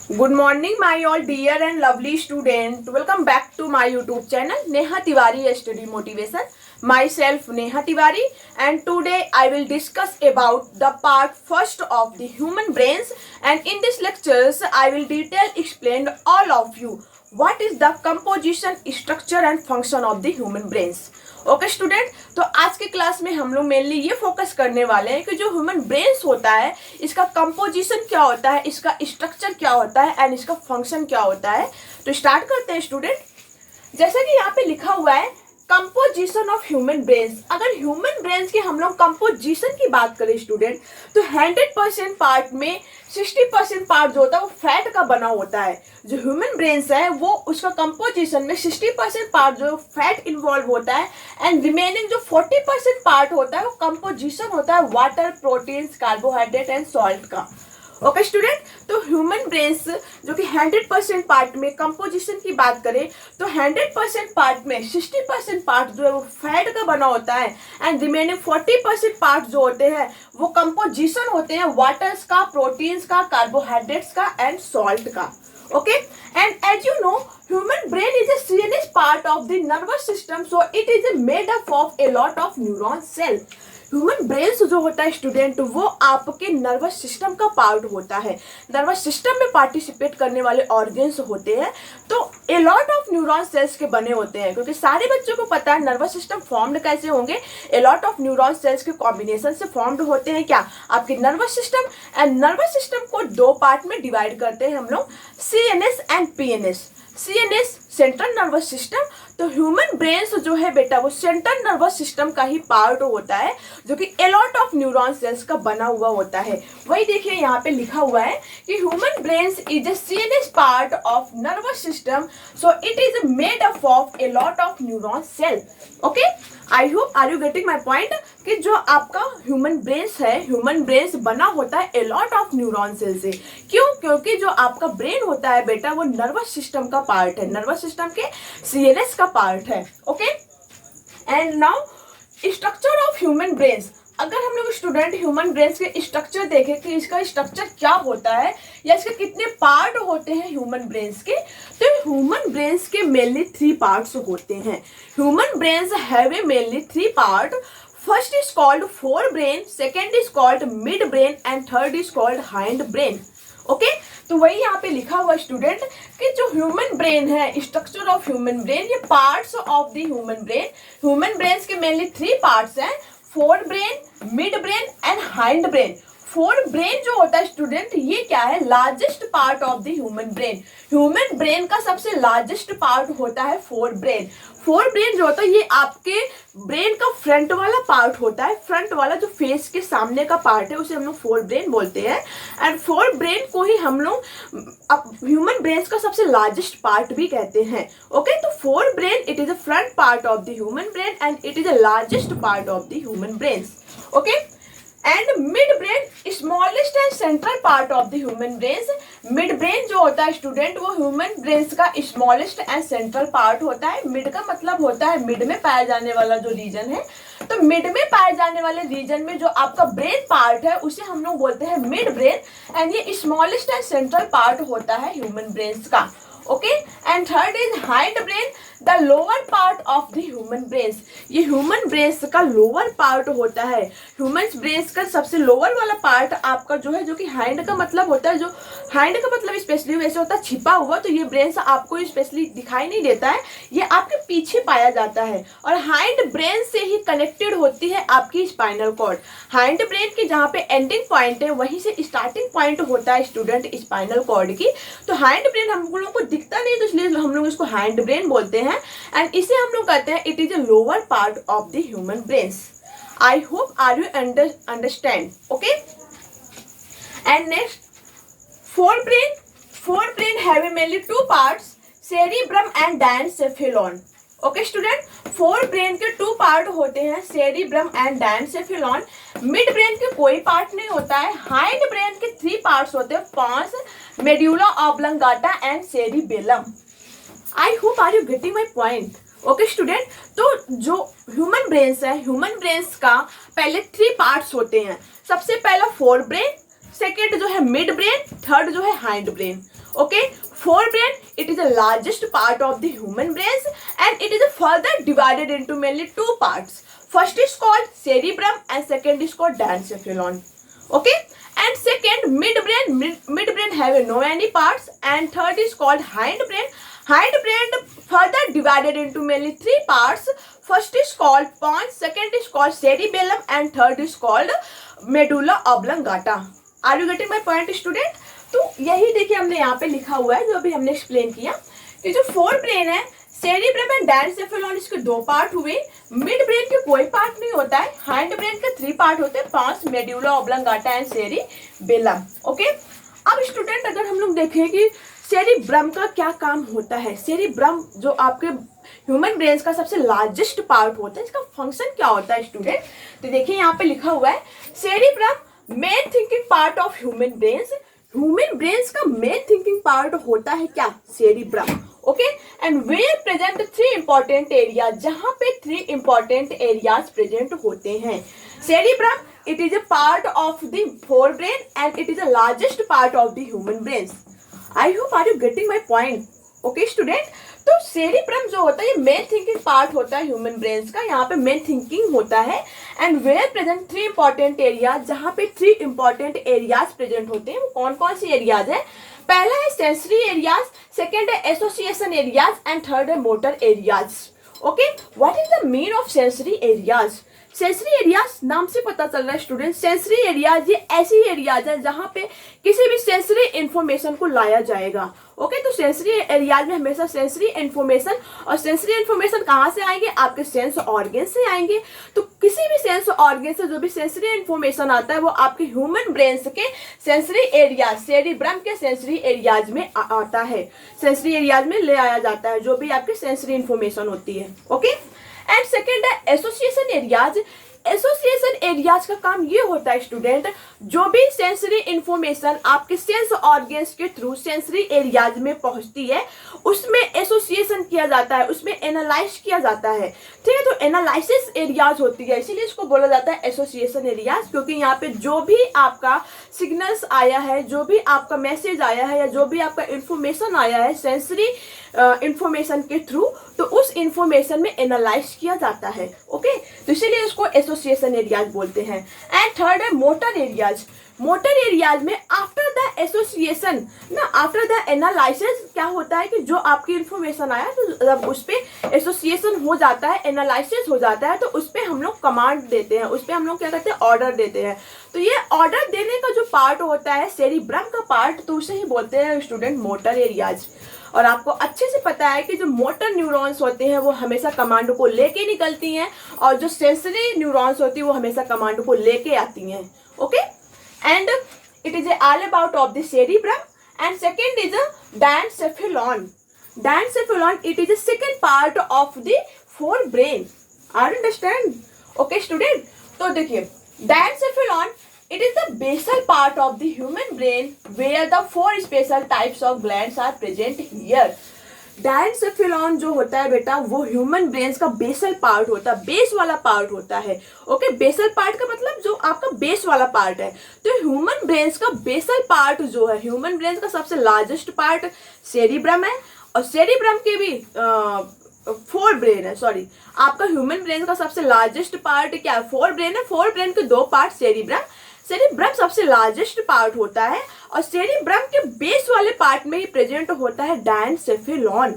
Good morning, my all dear and lovely student. Welcome back to my YouTube channel, Neha Tiwari Study Motivation. Myself Neha Tiwari, and today I will discuss about the part first of the human brains. And in this lectures, I will detail explain all of you what is the composition, structure and function of the human brains. Okay student, तो आज के class में हम लोग mainly ये focus करने वाले हैं कि जो ह्यूमन ब्रेन्स होता है इसका कंपोजिशन क्या होता है, इसका स्ट्रक्चर क्या होता है एंड इसका फंक्शन क्या होता है। तो स्टार्ट करते हैं स्टूडेंट। जैसा कि यहाँ पे लिखा हुआ है कंपोजिशन ऑफ ह्यूमन ब्रेन्स। अगर ह्यूमन ब्रेन्स की हम लोग कंपोजिशन की बात करें स्टूडेंट, तो 100% पार्ट में 60% पार्ट जो होता है वो फैट का बना होता है। जो ह्यूमन ब्रेन्स है वो उसका कंपोजिशन में 60% पार्ट जो फैट इन्वॉल्व होता है एंड रिमेनिंग जो 40% पार्ट होता है वो कंपोजिशन होता है water, proteins, carbohydrate and salt का। ओके स्टूडेंट, तो ह्यूमन ब्रेन्स जो कि 100% पार्ट में कंपोजिशन की बात करें तो 100% पार्ट में 60% पार्ट जो है वो फैट का बना होता है एंड रिमेनिंग 40% पार्ट जो होते हैं वो कंपोजिशन होते हैं वाटर्स का, प्रोटीन्स का, कार्बोहाइड्रेट्स का एंड सॉल्ट का। Okay, and as you know human brain is a CNS part of the nervous system, so it is made up of a lot of neuron cell. Human brains जो होता है student वो आपके nervous system का part होता है। Nervous system में participate करने वाले ऑर्गन्स होते हैं, तो ए लॉट ऑफ न्यूरॉन सेल्स के बने होते हैं। क्योंकि सारे बच्चों को पता है नर्वस सिस्टम फॉर्म्ड कैसे होंगे, ए लॉट ऑफ न्यूरॉन सेल्स के कॉम्बिनेशन से फॉर्म्ड होते हैं। क्या आपके nervous system, and nervous system को दो पार्ट में डिवाइड करते हैं हम लोग, CNS and PNS। CNS central nervous system, तो ह्यूमन ब्रेन्स जो है बेटा वो सेंट्रल नर्वस सिस्टम का ही पार्ट होता है जो कि a lot of neuron cells का बना हुआ होता है। वही देखिए यहाँ पे लिखा हुआ है कि human brains is a CNS part of nervous system, so it is made up of a lot of neuron cell. Okay, I hope are you getting my point कि जो आपका ह्यूमन ब्रेन्स है, ह्यूमन ब्रेन्स बना होता है a lot of neuron cell से। क्यों? क्योंकि जो आपका ब्रेन होता है बेटा वो नर्वस सिस्टम का पार्ट है, नर्वस सिस्टम के CNS का पार्ट है। Okay, and now structure of human brains. अगर हम लोग स्टूडेंट ह्यूमन ब्रेन्स के स्ट्रक्चर देखें कि इसका स्ट्रक्चर क्या होता है या इसके कितने पार्ट होते हैं ह्यूमन ब्रेन्स के, तो ह्यूमन ब्रेन्स के मेनली 3 पार्ट्स होते हैं। Human brains have a mainly 3 part. First is called fore brain, second is called mid brain and third is called hind brain. Okay, तो वही यहाँ पे लिखा हुआ स्टूडेंट कि जो ह्यूमन ब्रेन है, स्ट्रक्चर ऑफ ह्यूमन ब्रेन, ये parts of the human brain. Human brain के मेनली 3 पार्ट्स हैं, fore brain, mid brain and hind brain. Fore brain जो होता है स्टूडेंट ये क्या है, largest part of the human brain. Human brain का सबसे लार्जेस्ट पार्ट होता है फोर ब्रेन। फोर ब्रेन जो होता है ये आपके ब्रेन का फ्रंट वाला पार्ट होता है, फ्रंट वाला जो फेस के सामने का पार्ट है उसे हम लोग फोर ब्रेन बोलते हैं। एंड फोर ब्रेन को ही हम लोग ह्यूमन ब्रेन का सबसे लार्जेस्ट पार्ट भी कहते हैं। ओके, तो fore brain it is a front part of the human brain and it is a largest part of the human brain. Okay, and mid brain smallest and central part of the human brain. Mid brain जो होता है student वो human brain का smallest and central part होता है। Mid का मतलब होता है मिड में पाया जाने वाला जो रीजन है, तो मिड में पाए जाने वाले रीजन में जो आपका ब्रेन पार्ट है उसे हम लोग बोलते हैं मिड ब्रेन एंड ये स्मॉलेस्ट एंड सेंट्रल पार्ट होता है ह्यूमन ब्रेन का। Okay, and third is hind brain, the lower part of the human brain. ये ह्यूमन ब्रेन का लोअर पार्ट होता है। ह्यूमन ब्रेन का सबसे लोअर वाला पार्ट आपका जो है, जो कि हाइंड का मतलब होता है, जो हाइंड का मतलब स्पेशली वैसे होता है छिपा हुआ, तो ये ब्रेन आपको स्पेशली दिखाई नहीं देता है, ये आपके पीछे पाया जाता है। और हाइंड ब्रेन से ही कनेक्टेड होती है आपकी स्पाइनल कॉर्ड। हाइंड ब्रेन की जहाँ पे एंडिंग पॉइंट है वहीं से स्टार्टिंग पॉइंट होता है स्टूडेंट स्पाइनल कॉर्ड की। तो हाइंड ब्रेन हम लोगों को दिखता नहीं, तो इसलिए हम लोग इसको हाइंड ब्रेन बोलते हैं एंड इसे हम लोग कहते हैं it is a lower part of the human brain. I hope are you understand. Okay, and next forebrain have mainly 2 parts, cerebrum and diencephalon. Okay student, forebrain के 2 part होते हैं, cerebrum and diencephalon. Midbrain के कोई part नहीं होता है। Hind brain के 3 parts होते हैं, 5, medulla oblongata and cerebellum. I hope are you getting my point. Okay student, तो जो ह्यूमन ब्रेन्स है, ह्यूमन ब्रेन्स का पहले 3 पार्ट्स होते हैं। सबसे पहला फोर ब्रेन, सेकेंड जो है मिड ब्रेन, थर्ड जो है hind brain. Okay, forebrain, it is the largest part of the human brains and it is further divided into mainly two parts. First is called cerebrum and second is called diencephalon. Okay, and second midbrain have no any parts, and third is called hindbrain. Hindbrain further divided into mainly three parts. First is called pons, second is called cerebellum and third is called medulla oblongata. Are you getting my point, student? तो यही देखिए हमने यहाँ पे लिखा हुआ है जो अभी हमने एक्सप्लेन किया कि जो फोर ब्रेन है, सेरिब्रम एंड डायनसेफेलॉन, इसके दो पार्ट हुए, मिड ब्रेन के कोई पार्ट नहीं होता है, हाइंड ब्रेन के थ्री पार्ट होते हैं, पांच, medulla oblongata and cerebellum. Okay, अब स्टूडेंट अगर हम लोग देखें कि सेरिब्रम का क्या काम होता है, सेरिब्रम जो आपके ह्यूमन ब्रेन का सबसे लार्जेस्ट पार्ट होता है, इसका फंक्शन क्या होता है स्टूडेंट? तो देखिए यहाँ पे लिखा हुआ है cerebrum main thinking part of human brains. Human brains का मेन थिंकिंग पार्ट होता है क्या? Cerebrum. Okay, and where present three important area, जहां पे थ्री इंपॉर्टेंट एरियाज प्रेजेंट होते हैं. Cerebrum, it is a part of the forebrain and it is the largest part of the human brains. I hope are you getting my point? Okay student, तो cerebrum जो होता है ये main thinking part होता है human brains का, यहाँ पे मेन थिंकिंग होता है. And where present three important areas, जहाँ पे थ्री इंपॉर्टेंट एरियाज प्रेजेंट होते हैं. वो कौन कौन सी एरियाज है? पहला है सेंसरी एरियाज, सेकेंड है एसोसिएशन एरियाज एंड थर्ड है motor areas. Okay, what is the mean of sensory areas? Sensory areas नाम से पता चल रहा है स्टूडेंट, सेंसरी एरियाज ये ऐसी एरियाज है जहां पे किसी भी सेंसरी इंफॉर्मेशन को लाया जाएगा. ओके, तो सेंसरी एरियाज में हमेशा सेंसरी इंफॉर्मेशन, और सेंसरी इंफॉर्मेशन कहाँ से आएंगे? आपके सेंस ऑर्गन से आएंगे. तो किसी भी सेंस ऑर्गन से जो भी सेंसरी इंफॉर्मेशन आता है वो आपके ह्यूमन ब्रेन्स के सेंसरी एरियाज, सेरिब्रम के सेंसरी एरियाज में आता है, सेंसरी एरियाज में ले आया जाता है जो भी आपकी सेंसरी इंफॉर्मेशन होती है. ओके, एंड सेकेंड है एसोसिएशन एरियाज. एसोसिएशन एरियाज का काम ये होता है स्टूडेंट, जो भी सेंसरी इंफॉर्मेशन आपके सेंस ऑर्गन्स के थ्रू सेंसरी एरियाज में पहुंचती है उसमें एसोसिएशन किया जाता है, उसमें एनालाइज किया जाता है. ठीक है, तो एनालिसिस एरियाज होती है, इसीलिए इसको बोला जाता है एसोसिएशन एरियाज, क्योंकि यहाँ पे जो भी आपका सिग्नल्स आया है, जो भी आपका मैसेज आया है या जो भी आपका इंफॉर्मेशन आया है सेंसरी इंफॉर्मेशन के थ्रू, तो उस इंफॉर्मेशन में एनालाइज किया जाता है. ओके, तो इसीलिए इसको एसोसिएशन एरियाज बोलते हैं. एंड थर्ड है मोटर एरियाज. मोटर एरियाज में आफ्टर द एसोसिएशन ना, आफ्टर द एनालिसिस क्या होता है कि जो आपकी इंफॉर्मेशन आया तो जब उस पर एसोसिएशन हो जाता है, एनालिसिस हो जाता है, तो उस पर हम लोग कमांड देते हैं, उस पर हम लोग क्या करते हैं? ऑर्डर देते हैं. तो ये ऑर्डर देने का जो पार्ट होता है सेरिब्रम का पार्ट, तो उसे ही बोलते हैं स्टूडेंट मोटर एरियाज. और आपको अच्छे से पता है कि जो मोटर न्यूरॉन्स होते हैं वो हमेशा कमांड को लेके निकलती हैं, और जो सेंसरी न्यूरॉन्स होती है वो हमेशा कमांड को लेके आती हैं. Okay, and it is all about of the cerebrum. And second is a diencephalon. Diencephalon, it is the second part of the forebrain. Are you understand? Okay student, तो देखिए diencephalon, it is the basal part of the human brain where the four special types of glands are present here. Diencephalon जो होता है बेटा वो human brains का basal part होता है, बेस वाला पार्ट होता है. ओके, बेसल पार्ट का मतलब जो आपका बेस वाला पार्ट है. तो ह्यूमन ब्रेन्स का बेसल पार्ट जो है, ह्यूमन ब्रेन्स का सबसे लार्जेस्ट पार्ट सेरिब्रम है, और सेरिब्रम के भी फोर ब्रेन है, सॉरी, आपका ह्यूमन ब्रेन का सबसे लार्जेस्ट पार्ट क्या है? फोर ब्रेन है. फोर ब्रेन के दो पार्ट सेरिब्रम, सेरिब्रम सबसे लार्जेस्ट पार्ट होता है, और सेरिब्रम के बेस वाले पार्ट में ही प्रेजेंट होता है डायनसेफेलॉन.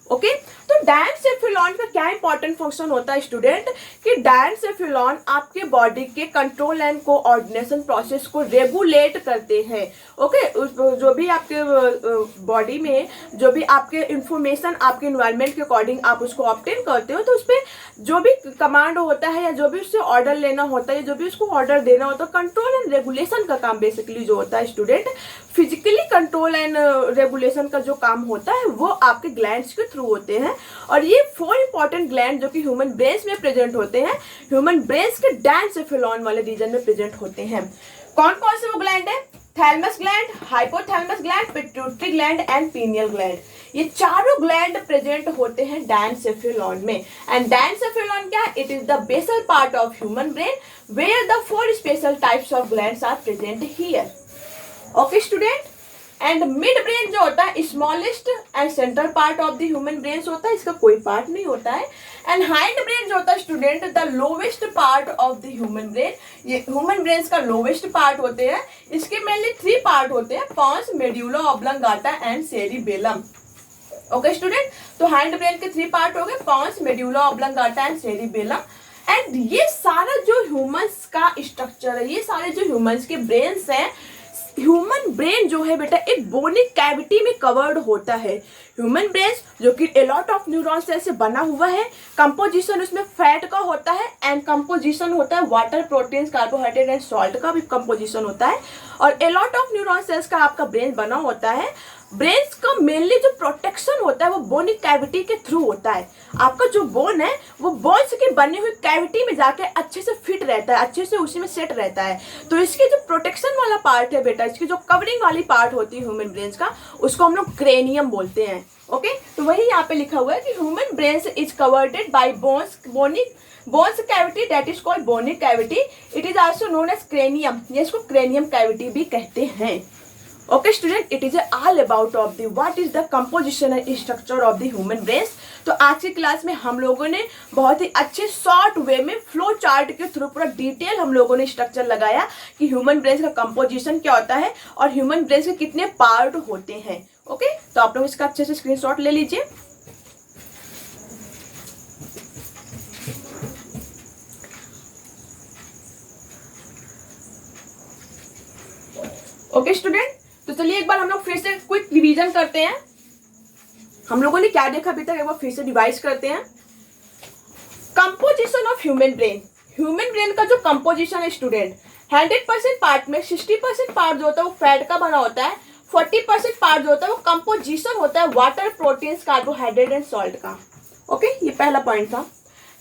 ओके, तो डायनसेफेलॉन का क्या इंपॉर्टेंट फंक्शन होता है स्टूडेंट कि डायनसेफेलॉन आपके बॉडी के कंट्रोल एंड कोऑर्डिनेशन प्रोसेस को रेगुलेट करते हैं. ओके, जो भी आपके बॉडी में जो भी आपके इंफॉर्मेशन आपके इन्वायरमेंट के अकॉर्डिंग आप उसको ऑब्टेन करते हो, तो उस पर जो भी कमांड होता है या जो भी उससे ऑर्डर लेना होता है, जो भी उसको ऑर्डर देना होता है, कंट्रोल एंड रेगुलेशन का काम बेसिकली जो होता है student, physically control and regulation का जो काम होता है वो आपके ग्लैंड्स के थ्रू होते हैं. और ये फोर इंपॉर्टेंट ग्लैंड जो कि ह्यूमन ब्रेन्स में प्रेजेंट होते हैं, ह्यूमन ब्रेन्स के डायनसेफेलॉन वाले रीजन में प्रेजेंट होते हैं. कौन कौन से वो ग्लैंड है? Thalamus gland, hypothalamus gland, pituitary gland and pineal gland. ये चारों ग्लैंड प्रेजेंट होते हैं डायनसेफेलॉन में. एंड डायनसेफेलॉन क्या? It is the basal part of human brain where the four special types of glands are present here. Okay student, and midbrain जो होता है smallest and central part of the human brain होता है, इसका कोई part नहीं होता है। एंड हाइंड ब्रेन जो होता है student the lowest part of the human brain, ये ह्यूमन ब्रेन का लोवेस्ट पार्ट होते हैं। इसके मेनली 3 पार्ट होते हैं, pons, medulla oblongata and cerebellum. Okay student, तो हाइंड ब्रेन के 3 पार्ट हो गए, pons, medulla oblongata and cerebellum. And ये सारा जो ह्यूमंस का स्ट्रक्चर है, ये सारे जो ह्यूमंस के ब्रेन्स हैं, ह्यूमन ब्रेन जो है बेटा एक बोनिक कैविटी में कवर्ड होता है। ह्यूमन ब्रेन जो कि a lot of neuron cell से बना हुआ है, कंपोजिशन उसमें फैट का होता है एंड कंपोजिशन होता है water, proteins, carbohydrate and salt का भी कंपोजिशन होता है। और ए लॉट ऑफ न्यूरॉन सेल्स का आपका ब्रेन बना होता है। ब्रेन का मेनली जो प्रोटेक्शन होता है वो बोनिक कैविटी के थ्रू होता है। आपका जो बोन है वो बोन्स के बने हुए कैविटी में जाके अच्छे से फिट रहता है, अच्छे से उसी में सेट रहता है। तो इसकी जो प्रोटेक्शन वाला पार्ट है बेटा, इसकी जो कवरिंग वाली पार्ट होती है ह्यूमन ब्रेन का, उसको हम लोग क्रेनियम बोलते हैं। ओके, तो वही यहाँ पे लिखा हुआ है कि human brain is covered by bones cavity that is called bony cavity. It is also known as cranium, ये इसको क्रेनियम कैविटी भी कहते हैं। Okay student, it is all about of the what is the composition and structure of the human brain. तो आज की class में हम लोगों ने बहुत ही अच्छे शॉर्ट वे में फ्लो चार्ट के थ्रू पूरा डिटेल हम लोगों ने स्ट्रक्चर लगाया कि ह्यूमन ब्रेन का कंपोजिशन क्या होता है और ह्यूमन ब्रेन के कितने पार्ट होते हैं। ओके, तो आप लोग इसका अच्छे से स्क्रीनशॉट ले लीजिए। ओके स्टूडेंट, तो चलिए एक बार हम लोग फिर से क्विक रिवीजन करते हैं। हम लोगों ने क्या देखा अभी तक, एक बार फिर से रिवाइज करते हैं। Composition of human brain, human brain का जो कंपोजिशन है स्टूडेंट, 100% पार्ट में 60% पार्ट जो होता है वो फैट का बना होता है, 40% पार्ट जो होता है वो कंपोजिशन होता है water, proteins, carbohydrate and salt का। ओके, ये पहला पॉइंट था।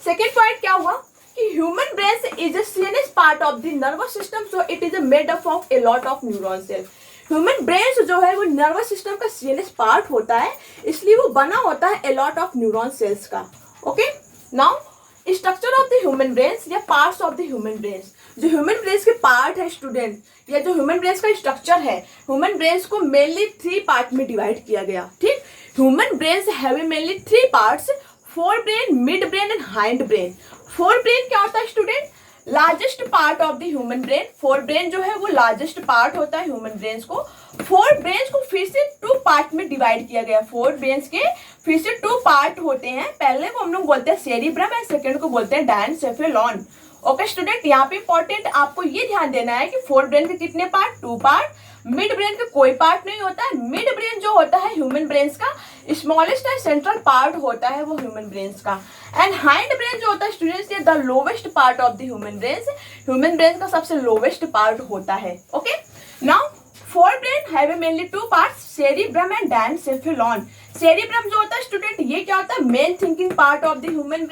सेकेंड पॉइंट क्या हुआ कि human brain is a CNS part of the nervous system, so it is made up of a lot of neuron cell. Human brain जो है वो नर्वस सिस्टम का सीएनएस पार्ट होता है, इसलिए वो बना होता है a lot of neuron cells का। Okay, now structure of the human brain या parts of the human brain. जो ह्यूमन ब्रेन के पार्ट है स्टूडेंट, या जो ह्यूमन ब्रेन का स्ट्रक्चर है, ह्यूमन ब्रेन को मेनली 3 पार्ट में डिवाइड किया गया। ठीक, human brain have mainly 3 parts, fore brain, mid brain and hind brain. Fore brain क्या होता है student, largest part of the human brain. Fore brain जो है वो लार्जेस्ट पार्ट होता है ह्यूमन ब्रेन को। फोर ब्रेन को फिर से 2 पार्ट में डिवाइड किया गया। फोर ब्रेन के फिर से 2 पार्ट होते हैं, पहले को हम लोग बोलते हैं सेरिब्रम एंड सेकेंड को बोलते हैं डायनसेफेलॉन। ओके स्टूडेंट, यहाँ पे इंपॉर्टेंट आपको ये ध्यान देना है कि फोर ब्रेन के कितने पार्ट, 2 पार्ट। मिड ब्रेन का कोई पार्ट नहीं होता है। मिड ब्रेन जो होता है ह्यूमन ब्रेन का स्मॉलेस्ट एंड सेंट्रल पार्ट होता है वो ह्यूमन ब्रेन का। एंड हाइंड ब्रेन जो होता है स्टूडेंट्स, ये the lowest part of the human brain का सबसे लोवेस्ट पार्ट होता है। Okay, now fore brain have mainly 2 parts, cerebrum and diencephalon. Cerebrum जो होता है स्टूडेंट, ये क्या होता है, main thinking part of the human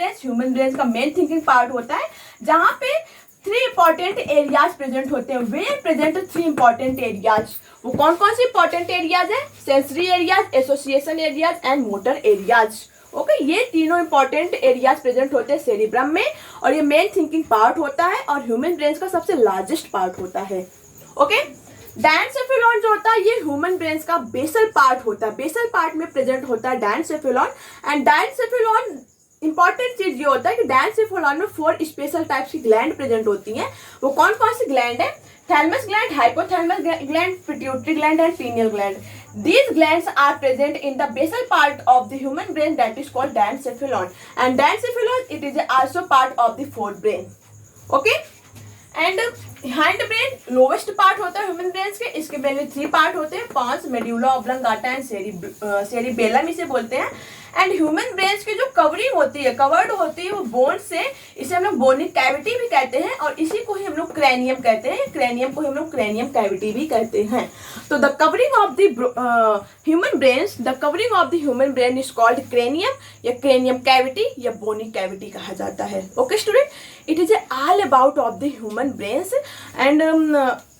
brain का मेन थिंकिंग पार्ट होता है, जहां पे 3 इंपॉर्टेंट एरियाज प्रेजेंट होते हैं। वेयर प्रेजेंट 3 इंपॉर्टेंट एरियाज, वो कौन कौन से इंपॉर्टेंट एरियाज है, sensory areas, association areas and motor areas. Okay, ये तीनों इंपॉर्टेंट एरियाज प्रेजेंट होते हैं सेरिब्रम में, और ये मेन थिंकिंग पार्ट होता है और ह्यूमन ब्रेन का सबसे लार्जेस्ट पार्ट होता है। ओके, डायनसेफेलॉन जो होता है ये ह्यूमन ब्रेन का बेसल पार्ट होता है, बेसल पार्ट में प्रेजेंट होता है डायनसेफेलॉन। एंड डायनसेफेलॉन इंपॉर्टेंट चीज ये होता है कि डायनसेफेलॉन में 4 स्पेशल टाइप्स की ग्लैंड प्रेजेंट होती हैं। वो कौन कौन सी ग्लैंड है, thalamus gland, hypothalamus gland, pituitary gland and pineal gland. These glands are present in the basal part of the human brain that is called diencephalon, and diencephalon it is also part of the forebrain. Okay, and hind brain lowest part होता है human brain के, इसके पहले 3 part होते हैं, pons, medulla oblongata and cerebellum इसे बोलते हैं। एंड ह्यूमन ब्रेन की जो कवरिंग होती है, कवर्ड होती है वो बोन से, इसे हम लोग बोनिक कैविटी भी कहते हैं और इसी को ही हम लोग क्रेनियम कहते हैं, क्रेनियम को ही हम लोग क्रेनियम कैविटी भी कहते हैं। तो the covering of the human brain, the covering of the human brain is called cranium या क्रेनियम कैविटी या बोनिक कैविटी कहा जाता है। Okay student, it is all about of the human brain. And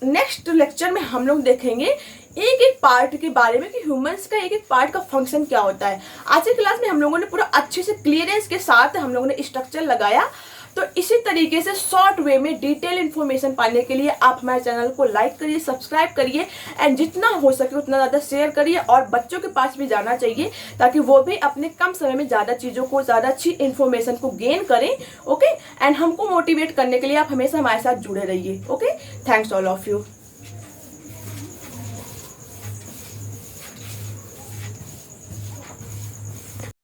next lecture में हम लोग देखेंगे एक एक पार्ट के बारे में कि ह्यूमंस का एक एक पार्ट का फंक्शन क्या होता है। आज की क्लास में हम लोगों ने पूरा अच्छे से क्लियरेंस के साथ हम लोगों ने स्ट्रक्चर लगाया तो इसी तरीके से शॉर्ट वे में डिटेल इन्फॉर्मेशन पाने के लिए आप हमारे चैनल को लाइक करिए, सब्सक्राइब करिए एंड जितना हो सके उतना ज़्यादा शेयर करिए और बच्चों के पास भी जाना चाहिए ताकि वो भी अपने कम समय में ज़्यादा चीज़ों को, ज़्यादा अच्छी इन्फॉर्मेशन को गेन करें। ओके, एंड हमको मोटिवेट करने के लिए आप हमेशा हमारे साथ जुड़े रहिए। Okay, thanks all of you.